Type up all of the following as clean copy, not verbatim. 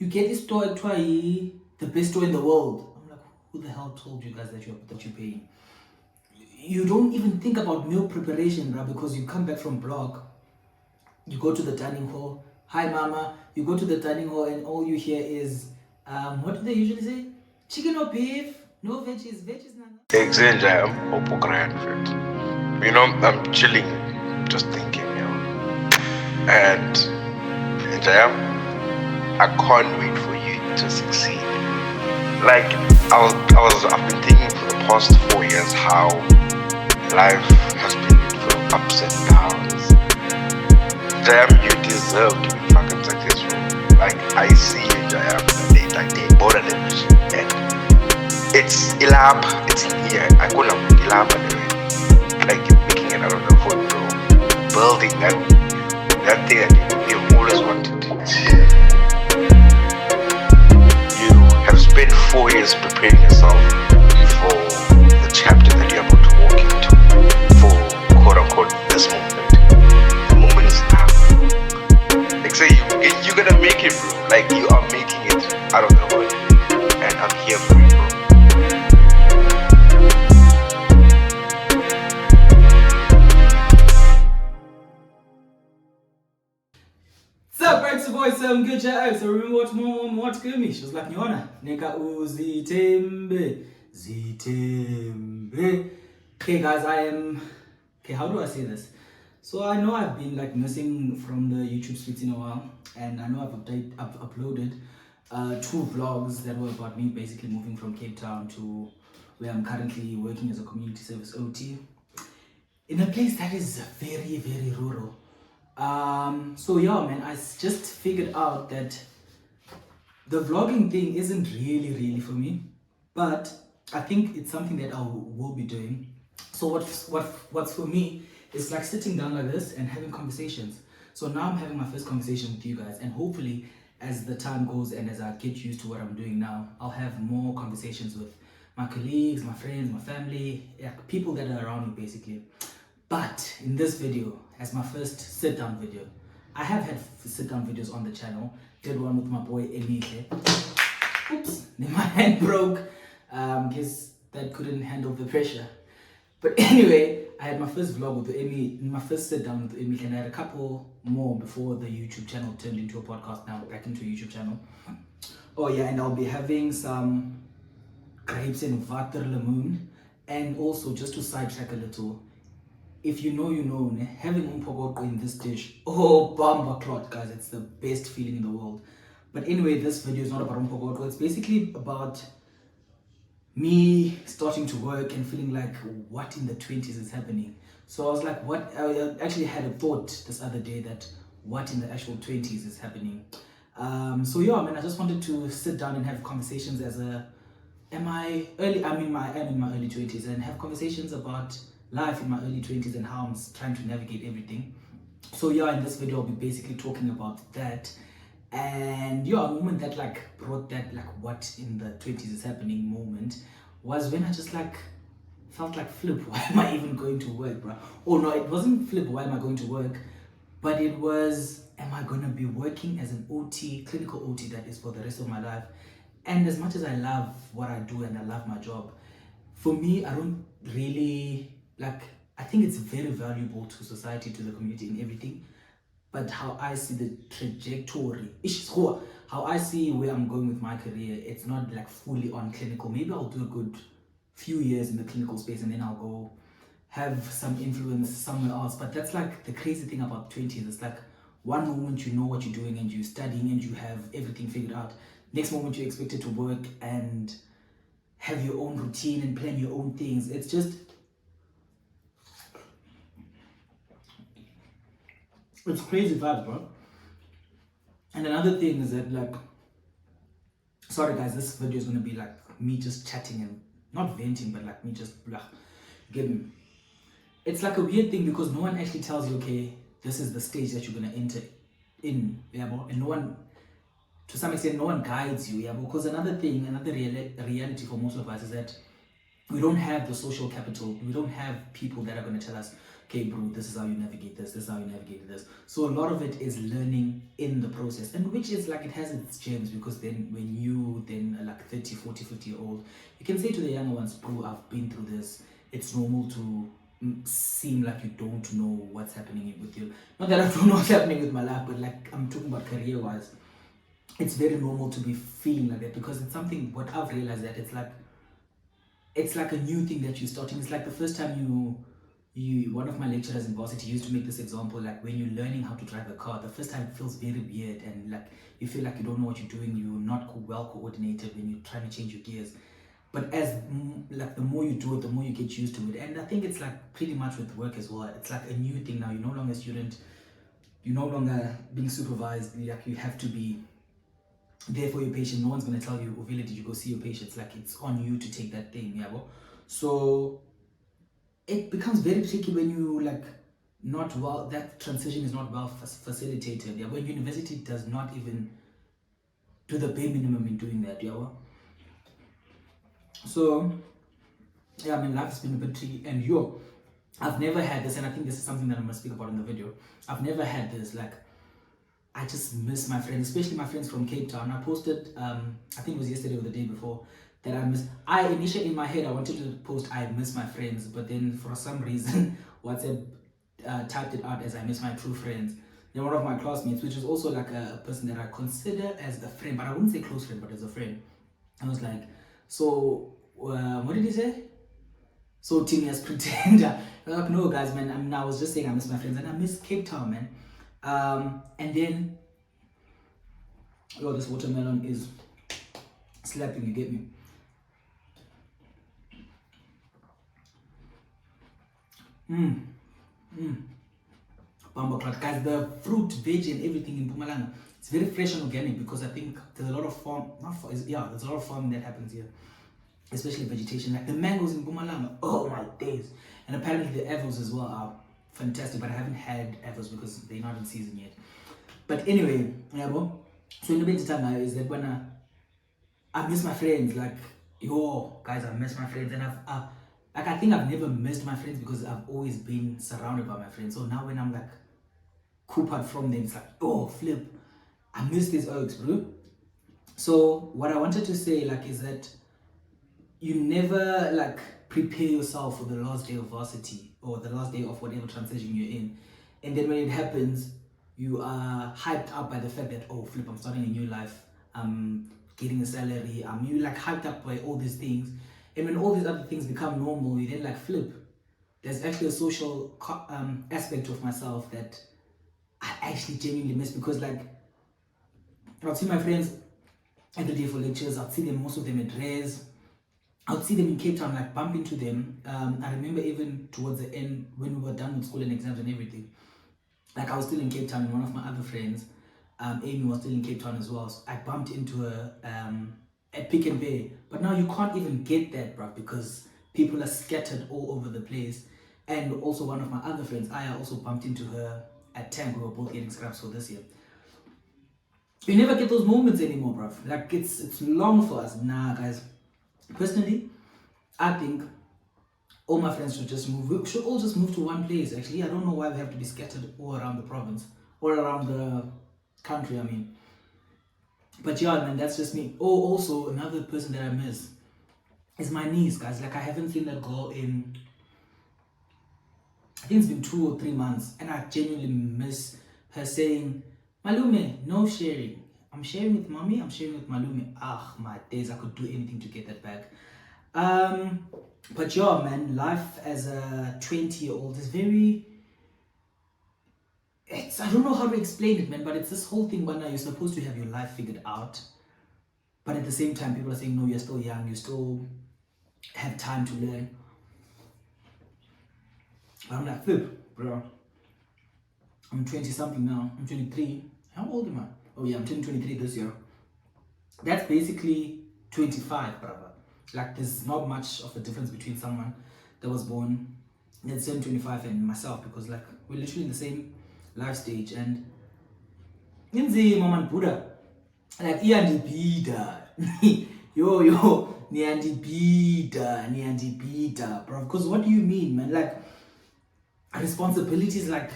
You get this store at the best store in the world. I'm like, who the hell told you guys that you're paying? You don't even think about meal preparation, right? Because you come back from block, you go to the dining hall. Hi, mama. You go to the dining hall, and all you hear is, what do they usually say? Chicken or beef? No veggies. Veggies, nana. Exenja opokran fit. I'm chilling, just thinking, And Jaya, I can't wait for you to succeed. Like I've been thinking for the past 4 years how life has been full of ups and downs. Jaya, you deserve to be fucking successful. Like I see you, Jaya, they border division and it's ilap, it's here. I call them ilap anyway. Like you're making it out of the hood, bro. Building that thing that you've always wanted. You have spent 4 years preparing yourself for the chapter that you're about to walk into, for quote unquote this moment. The moment is now. Like say you're gonna make it, bro. Like you are making it out of the hood, and I'm here for you, bro. Sirmguj, so remember what mom what to me? She was like, Nyona, neka uzitembe, zitembe. Okay guys, how do I say this? So I know I've been like missing from the YouTube streets in a while, and I know I've uploaded 2 vlogs that were about me basically moving from Cape Town to where I'm currently working as a community service OT in a place that is very, very rural. So yeah, man, I just figured out that the vlogging thing isn't really for me, but I think it's something that I will be doing. So what's for me is like sitting down like this and having conversations. So now I'm having my first conversation with you guys, and hopefully as the time goes and as I get used to what I'm doing now, I'll have more conversations with my colleagues, my friends, my family, yeah, people that are around me basically. But in this video, as my first sit-down video, I have had sit-down videos on the channel. Did one with my boy Emile. Oops, my hand broke. Guess that couldn't handle the pressure. But anyway, I had my first vlog with Emile, my first sit-down with Emile, and I had a couple more before the YouTube channel turned into a podcast, now back into a YouTube channel. Oh yeah, and I'll be having some grapes and waterlemoen, and also just to sidetrack a little, if you know, you know, having umphokoqo in this dish, oh, bamba clot, guys, it's the best feeling in the world. But anyway, this video is not about umphokoqo. It's basically about me starting to work and feeling like, what in the 20s is happening? So I was like, what? I actually had a thought this other day that what in the actual 20s is happening. So yeah, man, I just wanted to sit down and have conversations as a, I'm in my early 20s, and have conversations about life in my early 20s and how I'm trying to navigate everything. So yeah, in this video I'll be basically talking about that. And yeah, a moment that like brought that like what in the 20s is happening moment was when I just like felt like, flip, why am I even going to work, bro? Oh no, it wasn't flip, why am I going to work, but it was, am I going to be working as an OT, clinical OT, that is for the rest of my life? And as much as I love what I do and I love my job, for me, I don't really like, I think it's very valuable to society, to the community, and everything. But how I see the trajectory, how I see where I'm going with my career, it's not like fully on clinical. Maybe I'll do a good few years in the clinical space and then I'll go have some influence somewhere else. But that's like the crazy thing about 20s. It's like one moment you know what you're doing and you're studying and you have everything figured out. Next moment you're expected to work and have your own routine and plan your own things. It's just, it's crazy vibes, bro. And another thing is that, like, sorry guys, this video is gonna be like me just chatting and not venting, but like me just blah, get me. It's like a weird thing because no one actually tells you, okay, this is the stage that you're gonna enter in, yeah, bro? And no one, to some extent, no one guides you, yeah. Because another thing, another reality for most of us is that we don't have the social capital. We don't have people that are going to tell us, okay, bro, this is how you navigate this is how you navigate this. So a lot of it is learning in the process, and which is like, it has its gems, because then when you then like 30, 40, 50 year old, you can say to the younger ones, bro, I've been through this. It's normal to seem like you don't know what's happening with you. Not that I don't know what's happening with my life, but like, I'm talking about career wise. It's very normal to be feeling like that, because it's something, what I've realized, that it's like a new thing that you're starting. It's like the first time you one of my lecturers in varsity used to make this example, like when you're learning how to drive a car, the first time it feels very weird, and like you feel like you don't know what you're doing, you're not well coordinated when you're trying to change your gears. But as like the more you do it, the more you get used to it. And I think it's like pretty much with work as well. It's like a new thing now. You're no longer a student, you're no longer being supervised. Like, you have to be there for your patient. No one's going to tell you, Uvile, did you go see your patients? Like, it's on you to take that thing, yeah. So it becomes very tricky when you like not well, that transition is not well facilitated, yeah. When university does not even do the bare minimum in doing that, yeah. So yeah, I mean, life's been a bit tricky, and I've never had this, and I think this is something that I'm gonna speak about in the video. I've never had this, like, I just miss my friends, especially my friends from Cape Town. I posted, I think it was yesterday or the day before, that I initially in my head, I wanted to post, I miss my friends, but then for some reason, WhatsApp typed it out as I miss my true friends. Then one of my classmates, which is also like a person that I consider as a friend, but I wouldn't say close friend, but as a friend. I was like, so, what did he say? So Timmy as pretender. I was like, no guys, man, I was just saying I miss my friends, and I miss Cape Town, man. And then, oh, this watermelon is slapping, you get me? Bumble cloud. Guys, the fruit, veg, and everything in Mpumalanga, it's very fresh and organic, because I think there's a lot of there's a lot of farming that happens here, especially vegetation. Like the mangoes in Mpumalanga, oh my days. And apparently the apples as well are fantastic, but I haven't had apples because they're not in season yet. But anyway, yeah, bro. So in the meantime, is that when I miss my friends, like, yo, guys, I miss my friends, and I think I've never missed my friends because I've always been surrounded by my friends. So now when I'm like cooped out from them, it's like, oh, flip, I miss these oaks, bro. So what I wanted to say, like, is that you never like prepare yourself for the last day of varsity or the last day of whatever transition you're in, and then when it happens, you are hyped up by the fact that, oh flip, I'm starting a new life, I'm getting a salary, you like hyped up by all these things, and when all these other things become normal, you then like flip. There's actually a social aspect of myself that I actually genuinely miss, because like I'll see my friends every day for lectures, I'll see them, most of them at res, I would see them in Cape Town, like bump into them. I remember even towards the end when we were done with school and exams and everything, like I was still in Cape Town, and one of my other friends, Amy, was still in Cape Town as well. So I bumped into her at Pick and Pay. But now you can't even get that, bro, because people are scattered all over the place. And also one of my other friends, I also bumped into her at Tank. We were both getting scraps for this year. You never get those moments anymore, bro. Like it's long for us. Nah, guys. Personally, I think all my friends should just move. We should all just move to one place. Actually, I don't know why we have to be scattered all around the province or around the country. I mean, but yeah, man, that's just me. Oh, also another person that I miss is my niece, guys. Like I haven't seen that girl in, I think it's been 2 or 3 months, and I genuinely miss her saying, "Malume, no sharing. I'm sharing with mommy, I'm sharing with Malume." Ah, my days, I could do anything to get that back. But yeah, man, life as a 20-year-old is very, I don't know how to explain it, man, but it's this whole thing where now you're supposed to have your life figured out, but at the same time, people are saying, no, you're still young, you still have time to learn. I'm like, flip, bro. I'm 20 something now. I'm 23. How old am I? Oh yeah, I'm turning 23 this year. That's basically 25, brother. Like there's not much of a difference between someone that was born at 25 and myself, because like we're literally in the same life stage. And in the moment, Buddha, like iyandibida yo niyandibida bro, because what do you mean, man? Like responsibilities like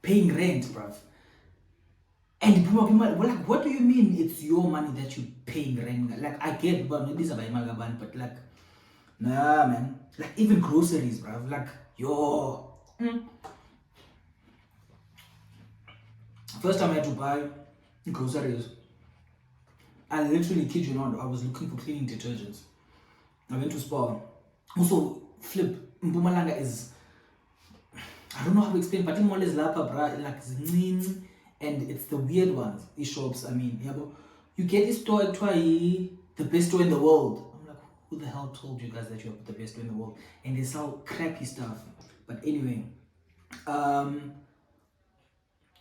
paying rent, bruv. And people are like, what do you mean it's your money that you're paying rent? Like, I get, but maybe it's about but like, nah, man. Like, even groceries, bruv. Like, yo. First time I had to buy groceries, I literally kid you not, I was looking for cleaning detergents. I went to Spar. Also, flip, Mpumalanga is, I don't know how to explain, but mall is lapa, bra, like zing, and it's the weird ones, these shops. I mean, yeah, but you get this store at the best store in the world. I'm like, who the hell told you guys that you're the best store in the world? And they sell crappy stuff. But anyway,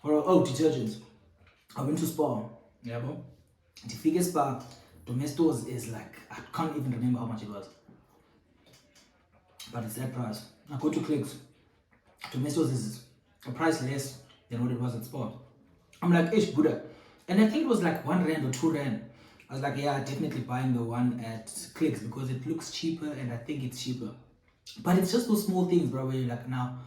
detergents. I went to Spar, yeah, bro. The biggest Spar, Domestos is like, I can't even remember how much it was, but it's that price. I go to Clicks. Domestos is a price less than what it was at Spar. I'm like, ish, Buddha. And I think it was like 1 rand or 2 rand. I was like, yeah, definitely buying the one at Clicks because it looks cheaper and I think it's cheaper. But it's just those small things, bro, where you're like, now,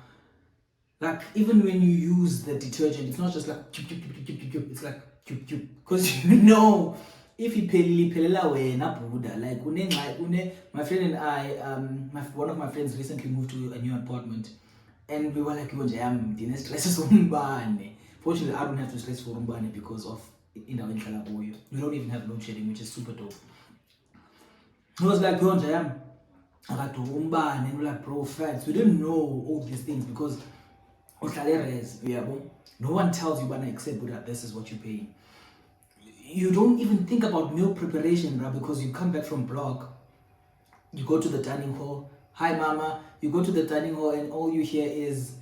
like, even when you use the detergent, it's not just like, it's like, because you know, if you pelela wena Buddha, like, my friend and I, one of my friends recently moved to a new apartment. And we were like, fortunately, I don't have to stress for Rumbane because of, in Kalaboyo. We don't even have load shedding, which is super dope. He was like, I got to Rumbane, and we're like, bro, facts. We didn't know all these things because no one tells you, but except that this is what you're paying. You don't even think about meal preparation, bro, because you come back from block, you go to the dining hall. Hi, mama. You go to the dining hall and all you hear is,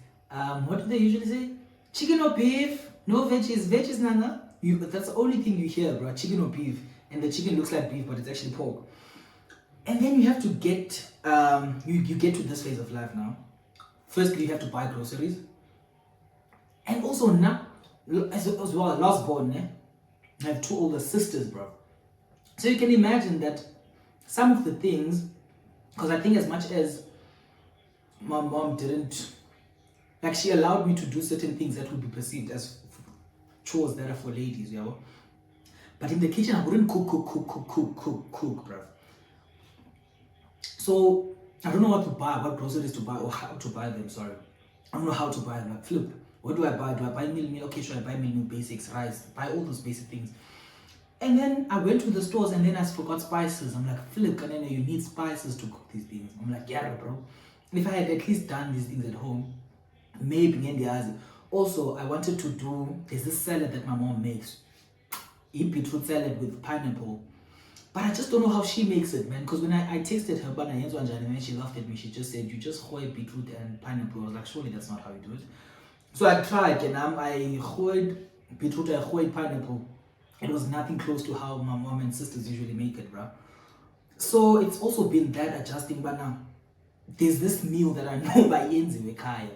what do they usually say? Chicken or beef? No veggies. Veggies, nana. That's the only thing you hear, bro. Chicken or beef. And the chicken looks like beef, but it's actually pork. And then you have to get, you get to this phase of life now. Firstly, you have to buy groceries. And also now, as well, last born, I have 2 older sisters, bro. So you can imagine that some of the things, because I think as much as my mom didn't, like, she allowed me to do certain things that would be perceived as chores that are for ladies, you know. But in the kitchen, I wouldn't cook, bruv. So I don't know what to buy, what groceries to buy, or how to buy them. Sorry, I don't know how to buy them. Like, flip, what do I buy? Do I buy meal? Okay, sure, I buy meal basics, rice, buy all those basic things. And then I went to the stores and then I forgot spices. I'm like, flip, and then you need spices to cook these things. I'm like, yeah, bro. If I had at least done these things at home, maybe in the eyes. Also, I wanted to do, there's this salad that my mom makes. Eat beetroot salad with pineapple. But I just don't know how she makes it, man. Because when I tasted her banana and then she laughed at me. She just said, you just hoed beetroot and pineapple. I was like, surely that's not how you do it. So I tried, and I hoed beetroot, I hoed pineapple. It was nothing close to how my mom and sisters usually make it, bro. So it's also been that adjusting, but now there's this meal that I know by Yenzi Wekaya.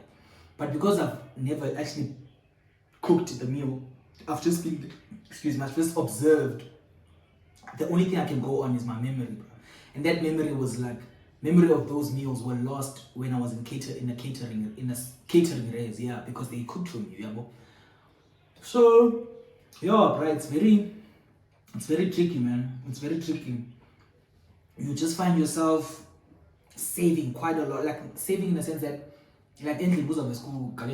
But because I've never actually cooked the meal, I've just been, I've just observed. The only thing I can go on is my memory, bro. And that memory was like, memory of those meals were lost when I was in a catering race, yeah, because they cooked for me, yeah, bro. So, yeah, bro, it's very tricky, man. It's very tricky. You just find yourself saving quite a lot, like saving in the sense that, like, endly goes of the school, but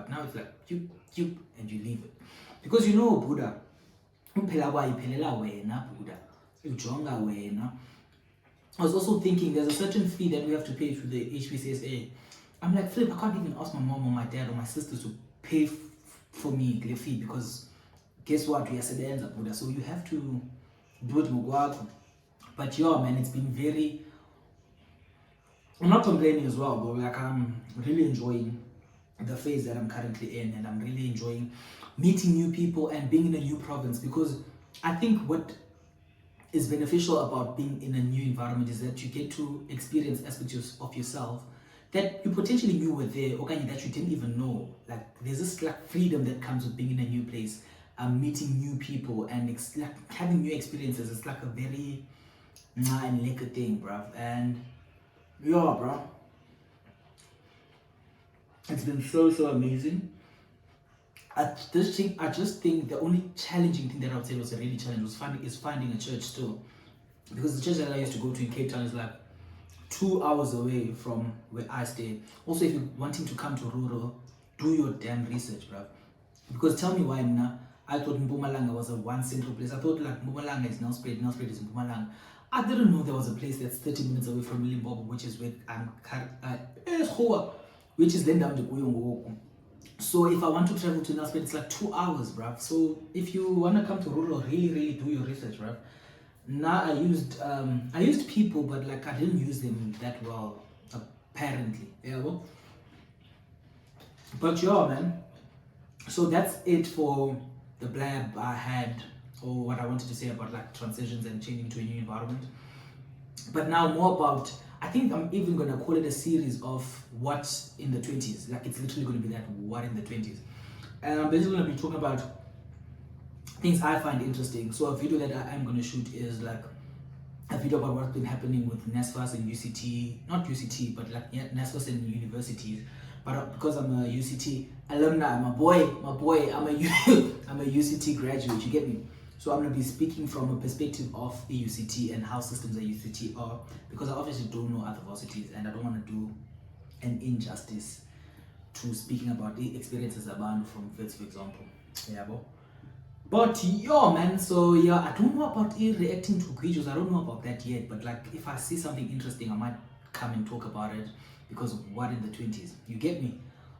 now it's like, and you leave it. Because you know, Buddha, I was also thinking there's a certain fee that we have to pay through the HPCSA. I'm like, flip, I can't even ask my mom or my dad or my sisters to pay for me the fee because guess what? We are sedenza, Buddha. So you have to do it mugwako. But yeah, man, it's been very, I'm not complaining as well, but like I'm really enjoying the phase that I'm currently in, and I'm really enjoying meeting new people and being in a new province, because I think what is beneficial about being in a new environment is that you get to experience aspects of yourself that you potentially knew were there, or that you didn't even know. Like, there's this like freedom that comes with being in a new place, meeting new people, and like having new experiences. It's like a very and like a thing, bruv. And yeah, bro. It's been so amazing. I just think the only challenging thing that I would say was a really challenge is finding a church still, because the church that I used to go to in Cape Town is like 2 hours away from where I stay. Also, if you're wanting to come to rural, do your damn research, bruv. Because tell me why now. I thought Mpumalanga was a one central place. I thought like Mpumalanga is Nelspruit is in Mpumalanga. I didn't know there was a place that's 30 minutes away from Limpopo, which is where which is then down to Kuyongo. So if I want to travel to Nelspruit, it's like 2 hours, bruv. So if you want to come to rural, really do your research, bruv. Now I used people, but like I didn't use them that well, apparently. Yeah, well. But yeah, man. So that's it for the blab I had, or what I wanted to say about like transitions and changing to a new environment. But now more about, I think I'm even gonna call it a series of what's in the 20s. Like it's literally gonna be that what in the 20s. And I'm basically gonna be talking about things I find interesting. So a video that I am gonna shoot is like a video about what's been happening with NSFAS and UCT, not UCT, but like NSFAS and universities. But because I'm a UCT alumni, my boy, I'm a UCT graduate, you get me? So I'm gonna be speaking from a perspective of the UCT and how systems at UCT are, because I obviously don't know other varsities and I don't want to do an injustice to speaking about the experiences about from Wits, for example. Yeah, but yeah, man, so yeah, I don't know about reacting to videos, I don't know about that yet, but like if I see something interesting, I might come and talk about it because of what in the 20s, you get me?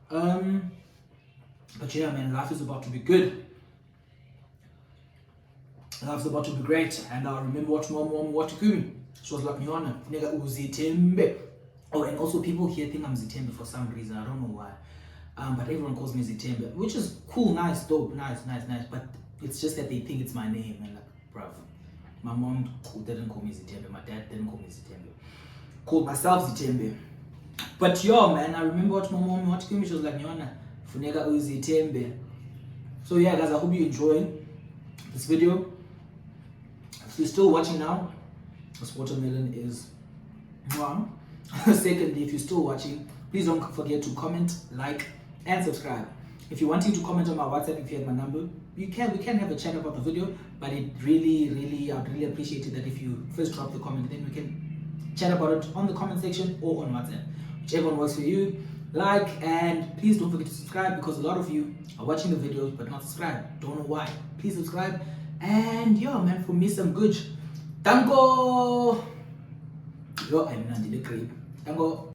But yeah, man, life is about to be good. Life's about to be great, and I remember what mom what to me. She was like, Nyana, nigga uzitembe. Oh, and also people here think I'm Zitembe for some reason, I don't know why. But everyone calls me Zitembe, which is cool, nice, dope, nice. But it's just that they think it's my name, and like, bruv, my mom didn't call me Zitembe, my dad didn't call me Zitembe. Called myself Zitembe. But yo, man, I remember what my mom what to me. She was like, Nyana, funega uzitembe. So yeah, guys, I hope you enjoy this video. If you're still watching now, this watermelon is one. Secondly, if you're still watching, please don't forget to comment, like, and subscribe. If you're wanting to comment on my WhatsApp, if you have my number, we can have a chat about the video. But it I'd really appreciate it that if you first drop the comment, then we can chat about it on the comment section or on WhatsApp, whichever one works for you. Like, and please don't forget to subscribe, because a lot of you are watching the videos but not subscribed. Don't know why. Please subscribe. And yeah, man, for me, Sirmguj, Danko. Yo, I'm not in the crib. Danko.